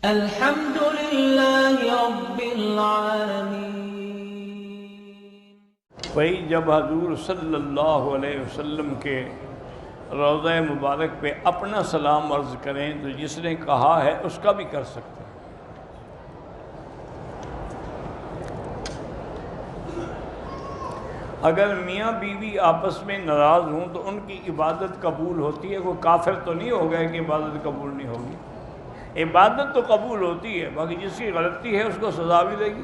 الحمد للہ رب العالمین۔ وہی جب حضور صلی اللہ علیہ وسلم کے روضہ مبارک پہ اپنا سلام عرض کریں تو جس نے کہا ہے اس کا بھی کر سکتے ہیں۔ اگر میاں بیوی آپس میں ناراض ہوں تو ان کی عبادت قبول ہوتی ہے۔ کوئی کافر تو نہیں ہو گئے کہ عبادت قبول نہیں ہوگی، عبادت تو قبول ہوتی ہے، باقی جس کی غلطی ہے اس کو سزا بھی دے گی۔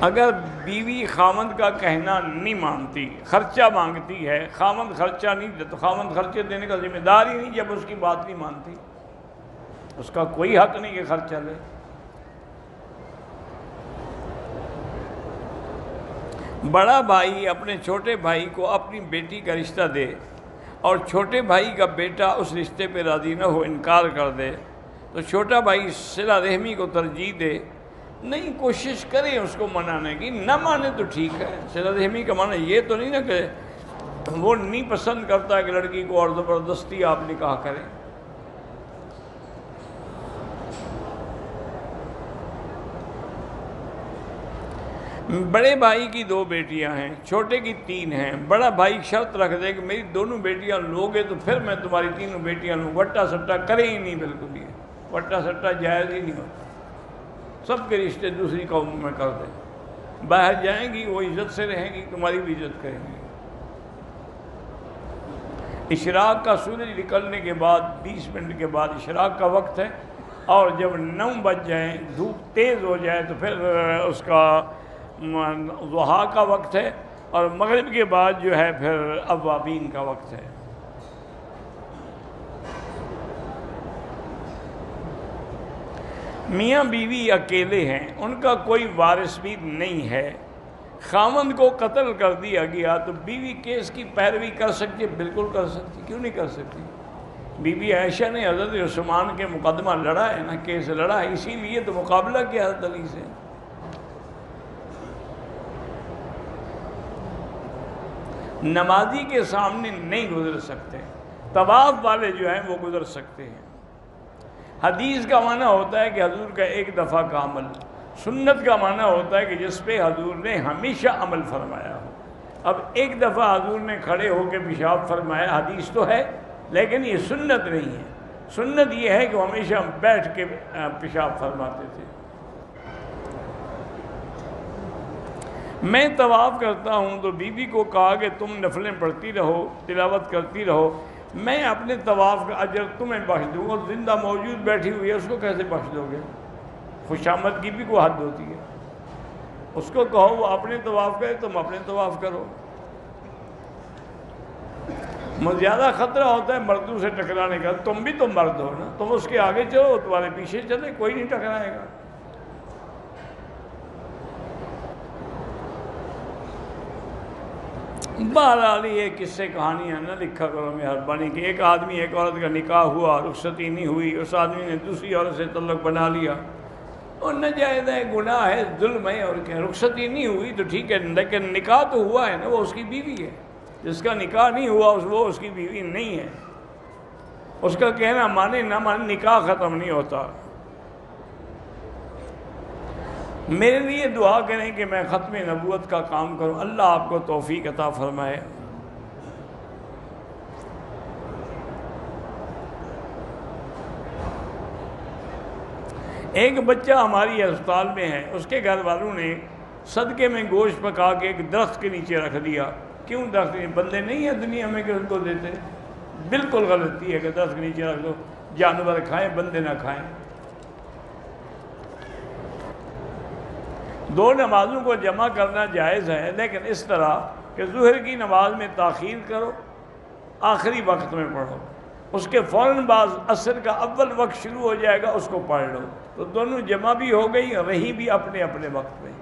اگر بیوی خامند کا کہنا نہیں مانتی، خرچہ مانگتی ہے، خامند خرچہ نہیں دیتا، خامند خرچے دینے کا ذمہ دار ہی نہیں جب اس کی بات نہیں مانتی، اس کا کوئی حق نہیں کہ خرچہ لے۔ بڑا بھائی اپنے چھوٹے بھائی کو اپنی بیٹی کا رشتہ دے اور چھوٹے بھائی کا بیٹا اس رشتے پہ راضی نہ ہو، انکار کر دے، تو چھوٹا بھائی صلہ رحمی کو ترجیح دے، نہیں کوشش کرے اس کو منانے کی، نہ مانے تو ٹھیک ہے۔ صلہ رحمی کا معنی یہ تو نہیں نا کہ وہ نہیں پسند کرتا کہ لڑکی کو اور زبردستی آپ نکاح کریں۔ بڑے بھائی کی 2 بیٹیاں ہیں، چھوٹے کی 3 ہیں۔ بڑا بھائی شرط رکھ دے کہ میری دونوں بیٹیاں لوگے تو پھر میں تمہاری 3 بیٹیاں لوں، وٹا سٹا کریں ہی نہیں، بالکل ہی وٹا سٹا جائز ہی نہیں ہوتا۔ سب کے رشتے دوسری قوموں میں کر دیں، باہر جائیں گی وہ عزت سے رہیں گی، تمہاری بھی عزت کریں گی۔ اشراق کا سورج نکلنے کے بعد 20 منٹ کے بعد اشراق کا وقت ہے، اور جب 9 بج جائیں دھوپ تیز ہو جائے تو پھر اس کا ضحیٰ کا وقت ہے، اور مغرب کے بعد جو ہے پھر اوابین کا وقت ہے۔ میاں بیوی اکیلے ہیں، ان کا کوئی وارث بھی نہیں ہے، خامند کو قتل کر دیا گیا تو بیوی کیس کی پیروی کر سکتی ہے؟ بالکل کر سکتی، کیوں نہیں کر سکتی؟ بی عائشہ نے حضرت عثمان کے مقدمہ لڑا ہے نا، کیس لڑا ہے، اسی لیے تو مقابلہ کیا حضرت علی سے۔ نمازی کے سامنے نہیں گزر سکتے، طواف والے جو ہیں وہ گزر سکتے ہیں۔ حدیث کا معنی ہوتا ہے کہ حضور کا ایک دفعہ کا عمل، سنت کا معنی ہوتا ہے کہ جس پہ حضور نے ہمیشہ عمل فرمایا ہو۔ اب ایک دفعہ حضور نے کھڑے ہو کے پیشاب فرمایا، حدیث تو ہے لیکن یہ سنت نہیں ہے۔ سنت یہ ہے کہ وہ ہمیشہ بیٹھ کے پیشاب فرماتے تھے۔ میں طواف کرتا ہوں تو بیوی کو کہا کہ تم نفلیں پڑھتی رہو، تلاوت کرتی رہو، میں اپنے طواف کا اجر تمہیں بخش دوں گا۔ زندہ موجود بیٹھی ہوئی ہے، اس کو کیسے بخش دو گے؟ خوشامد کی بھی کوئی حد ہوتی ہے، اس کو کہو وہ اپنے طواف کرے، تم اپنے طواف کرو۔ زیادہ خطرہ ہوتا ہے مردوں سے ٹکرانے کا، تم بھی تو مرد ہو نا، تم اس کے آگے چلو، تمہارے پیچھے چلے، کوئی نہیں ٹکرائے گا۔ بہرحال یہ قصے کہانیاں نہ لکھا کرو مہربانی کہ ایک آدمی ایک عورت کا نکاح ہوا، رخصتی نہیں ہوئی، اس آدمی نے دوسری عورت سے تعلق بنا لیا، اور ناجائز ہے، گناہ ہے، ظلم ہے، اور کیا؟ رخصتی نہیں ہوئی تو ٹھیک ہے، لیکن نکاح تو ہوا ہے نا، وہ اس کی بیوی ہے۔ جس کا نکاح نہیں ہوا وہ اس کی بیوی نہیں ہے۔ اس کا کہنا مانے نہ مانے، نکاح ختم نہیں ہوتا۔ میرے لیے دعا کریں کہ میں ختم نبوت کا کام کروں، اللہ آپ کو توفیق عطا فرمائے۔ ایک بچہ ہماری ہسپتال میں ہے، اس کے گھر والوں نے صدقے میں گوشت پکا کے ایک درخت کے نیچے رکھ دیا۔ کیوں درخت کے؟ بندے نہیں ہیں دنیا میں کہ ان کو دیتے؟ بالکل غلطی ہے کہ درخت کے نیچے رکھ دو، جانور کھائیں بندے نہ کھائیں۔ 2 نمازوں کو جمع کرنا جائز ہے، لیکن اس طرح کہ ظہر کی نماز میں تاخیر کرو، آخری وقت میں پڑھو، اس کے فوراً بعد عصر کا اول وقت شروع ہو جائے گا، اس کو پڑھ لو، تو دونوں جمع بھی ہو گئی، رہی بھی اپنے اپنے وقت میں۔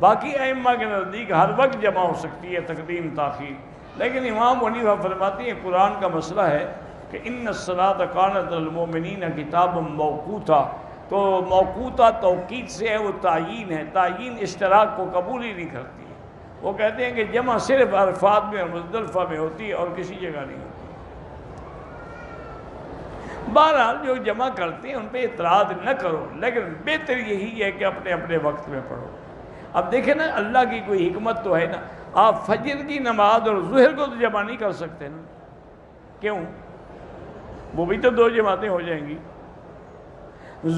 باقی ائمہ کے نزدیک ہر وقت جمع ہو سکتی ہے تقدیم تاخیر، لیکن امام حنیفہ فرماتی ہیں قرآن کا مسئلہ ہے کہ ان الصلاۃ کانت للمؤمنین کتابا موقوتا، تو موقوتا توقید سے ہے، وہ تعیین ہے، تعیین اشتراک کو قبول ہی نہیں کرتی ہے۔ وہ کہتے ہیں کہ جمع صرف عرفات میں اور مزدلفہ میں ہوتی ہے اور کسی جگہ نہیں ہوتی۔ بہرحال جو جمع کرتے ہیں ان پہ اعتراض نہ کرو، لیکن بہتر یہی ہے کہ اپنے اپنے وقت میں پڑھو۔ اب دیکھیں نا، اللہ کی کوئی حکمت تو ہے نا، آپ فجر کی نماز اور ظہر کو تو جمع نہیں کر سکتے نا، کیوں؟ وہ بھی تو 2 جماعتیں ہو جائیں گی۔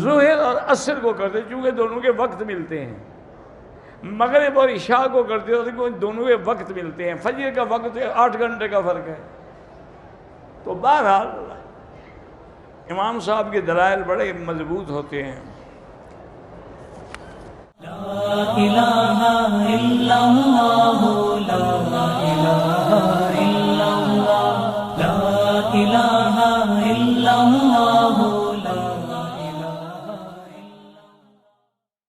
ظہر اور عصر کو کرتے چونکہ دونوں کے وقت ملتے ہیں، مغرب اور عشاء کو کرتے ہو تو دونوں کے وقت ملتے ہیں، فجر کا وقت 8 گھنٹے کا فرق ہے۔ تو بہرحال امام صاحب کے دلائل بڑے مضبوط ہوتے ہیں۔ لا الہ الا اللہ، لا الہ